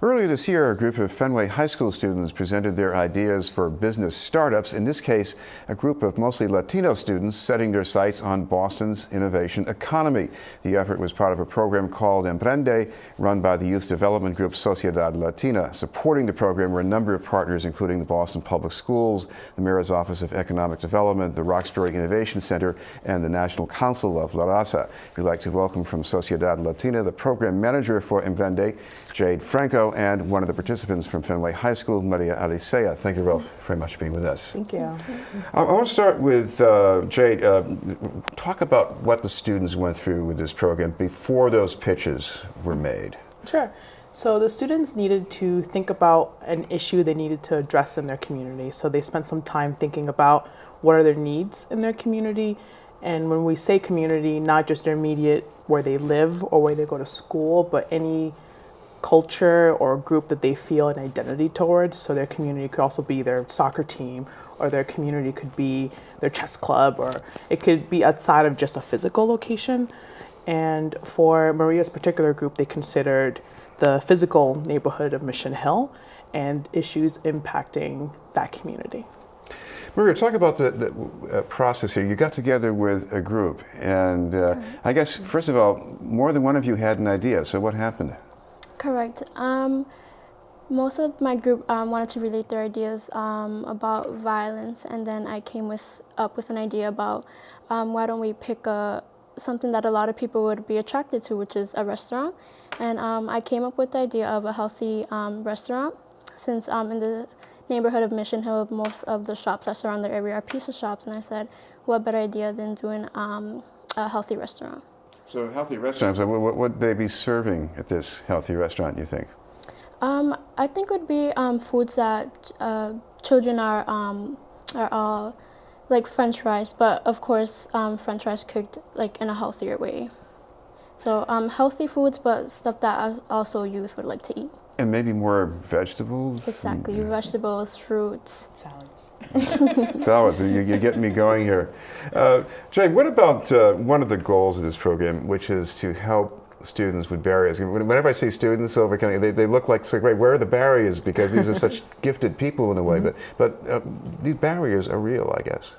Earlier this year, a group of Fenway High School students presented their ideas for business startups. In this case, a group of mostly Latino students setting their sights on Boston's innovation economy. The effort was part of a program called Emprende, run by the youth development group Sociedad, Latina. Supporting the program were a number of partners, including the Boston Public Schools, the Mayor's Office of Economic Development, the Roxbury Innovation Center, and the National Council of La Raza. We'd like to welcome from Sociedad Latina the program manager for Emprende, Jade, Franco, and one of the participants from Fenway High School, Maria Alicea. Thank you both very much for being with us. Thank you. I want to start with Jade. Talk about what the students went through with this program before those pitches were made. Sure. So the students needed to think about an issue they needed to address in their community. So they spent some time thinking about what are their needs in their community. And when we say community, not just their immediate where they live or where they go to school, but any culture or group that they feel an identity towards. So their community could also be their soccer team, or their community could be their chess club, or it could be outside of just a physical location. And for Maria's particular group, they considered the physical neighborhood of Mission Hill and issues impacting that community. Maria, talk about the process here. You got together with a group, and I guess, first of all, more than one of you had an idea, so what happened? Correct. Most of my group wanted to relate their ideas about violence, and then I came up with an idea about why don't we pick something that a lot of people would be attracted to, which is a restaurant. And I came up with the idea of a healthy restaurant, since in the neighborhood of Mission Hill, most of the shops that surround the area are pizza shops, and I said, what better idea than doing a healthy restaurant? So healthy restaurants, what would they be serving at this healthy restaurant, you think? I think it would be foods that children are all like French fries, but of course French fries cooked like in a healthier way. So healthy foods, but stuff that also youth would like to eat. And maybe more vegetables? Exactly, vegetables, fruits. Salads. Salads, you're getting me going here. Jay, what about one of the goals of this program, which is to help students with barriers? Whenever I see students over, they look like, so great, where are the barriers? Because these are such gifted people in a way, but these barriers are real, I guess.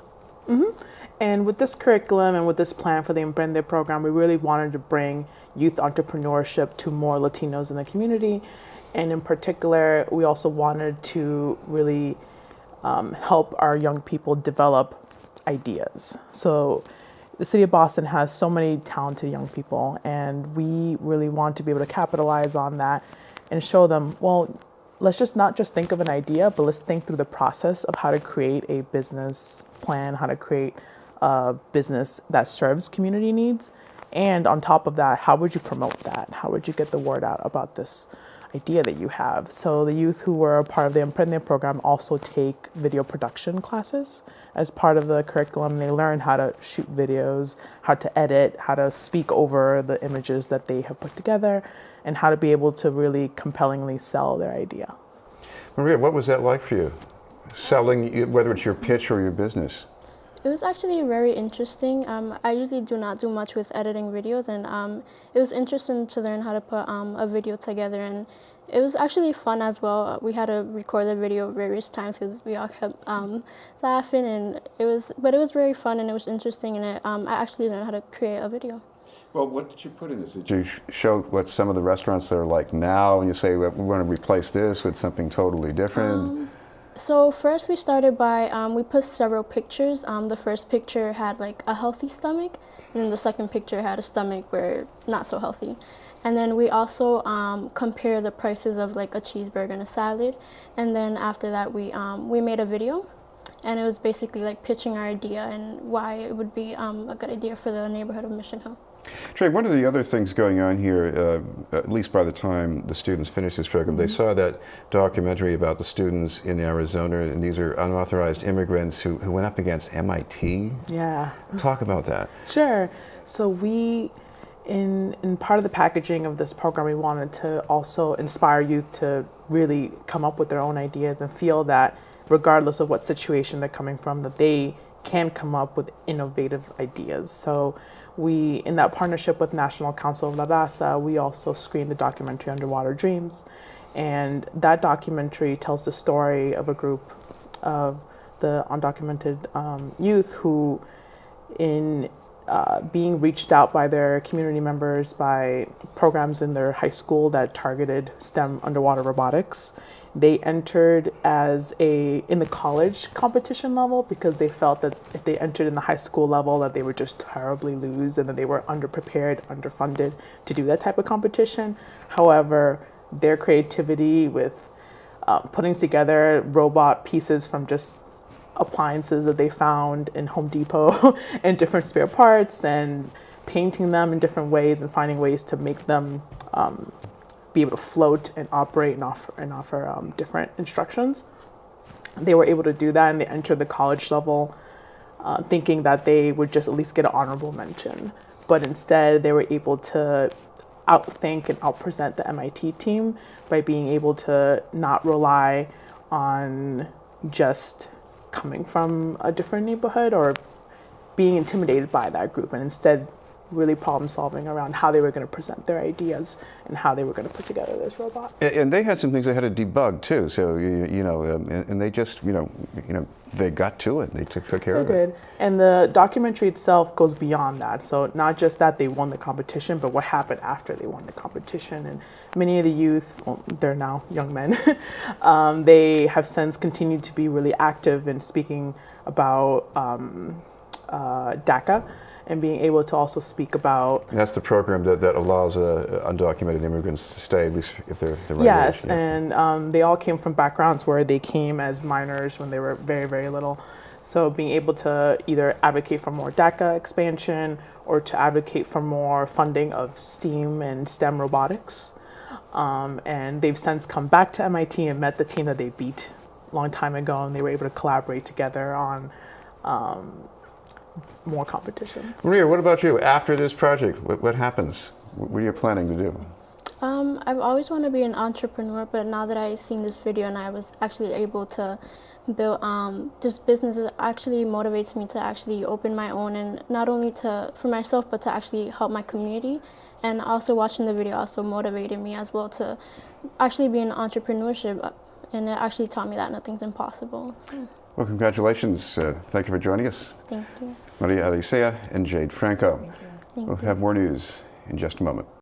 Mm-hmm. And with this curriculum and with this plan for the Emprende program, we really wanted to bring youth entrepreneurship to more Latinos in the community. And in particular, we also wanted to really help our young people develop ideas. So the city of Boston has so many talented young people, and we really want to be able to capitalize on that and show them, well, let's just not just think of an idea, but let's think through the process of how to create a business plan, how to create a business that serves community needs. And on top of that, how would you promote that? How would you get the word out about this idea that you have? So the youth who were a part of the Emprende program also take video production classes as part of the curriculum. They learn how to shoot videos, how to edit, how to speak over the images that they have put together, and how to be able to really compellingly sell their idea. Maria, what was that like for you? Selling, whether it's your pitch or your business? It was actually very interesting. I usually do not do much with editing videos, and it was interesting to learn how to put a video together, and it was actually fun as well. We had to record the video various times because we all kept laughing, and it was very fun, and it was interesting, and I actually learned how to create a video. Well, what did you put in this? Did you show what some of the restaurants are like now, and you say, we want to replace this with something totally different? So first we started by, we put several pictures. The first picture had like a healthy stomach, and then the second picture had a stomach where not so healthy. And then we also compare the prices of like a cheeseburger and a salad. And then after that we made a video, and it was basically like pitching our idea and why it would be a good idea for the neighborhood of Mission Hill. Trey, one of the other things going on here, at least by the time the students finished this program, they saw that documentary about the students in Arizona, and these are unauthorized immigrants who went up against MIT. Yeah. Talk about that. Sure. So we, in part of the packaging of this program, we wanted to also inspire youth to really come up with their own ideas and feel that regardless of what situation they're coming from, that they can come up with innovative ideas. So we, in that partnership with National Council of La Raza, we also screened the documentary Underwater Dreams. And that documentary tells the story of a group of the undocumented youth who, in being reached out by their community members by programs in their high school that targeted STEM underwater robotics, they entered in the college competition level because they felt that if they entered in the high school level that they would just terribly lose and that they were underprepared, underfunded to do that type of competition. However, their creativity with putting together robot pieces from just appliances that they found in Home Depot and different spare parts and painting them in different ways and finding ways to make them be able to float and operate and offer different instructions. They were able to do that, and they entered the college level thinking that they would just at least get an honorable mention. But instead, they were able to outthink and outpresent the MIT team by being able to not rely on just coming from a different neighborhood or being intimidated by that group, and instead really problem solving around how they were going to present their ideas and how they were going to put together this robot. And they had some things they had to debug too. So and they just they got to it. They took care of it. They did. And the documentary itself goes beyond that. So not just that they won the competition, but what happened after they won the competition. And many of the youth, well, they're now young men, they have since continued to be really active in speaking about DACA and being able to also speak about. And that's the program that allows undocumented immigrants to stay, at least if they're the right Yes, age. Yeah. and they all came from backgrounds where they came as minors when they were very, very little. So being able to either advocate for more DACA expansion or to advocate for more funding of STEAM and STEM robotics. And they've since come back to MIT and met the team that they beat a long time ago, and they were able to collaborate together on more competition. Maria, what about you? After this project, what happens? What are you planning to do? I've always wanted to be an entrepreneur, but now that I've seen this video and I was actually able to build this business, it actually motivates me to actually open my own, and not only for myself, but to actually help my community. And also watching the video also motivated me as well to actually be in entrepreneurship, and it actually taught me that nothing's impossible. So. Well, congratulations. Thank you for joining us. Thank you. Maria Alicea and Jade Franco. Thank We'll you. have more news in just a moment.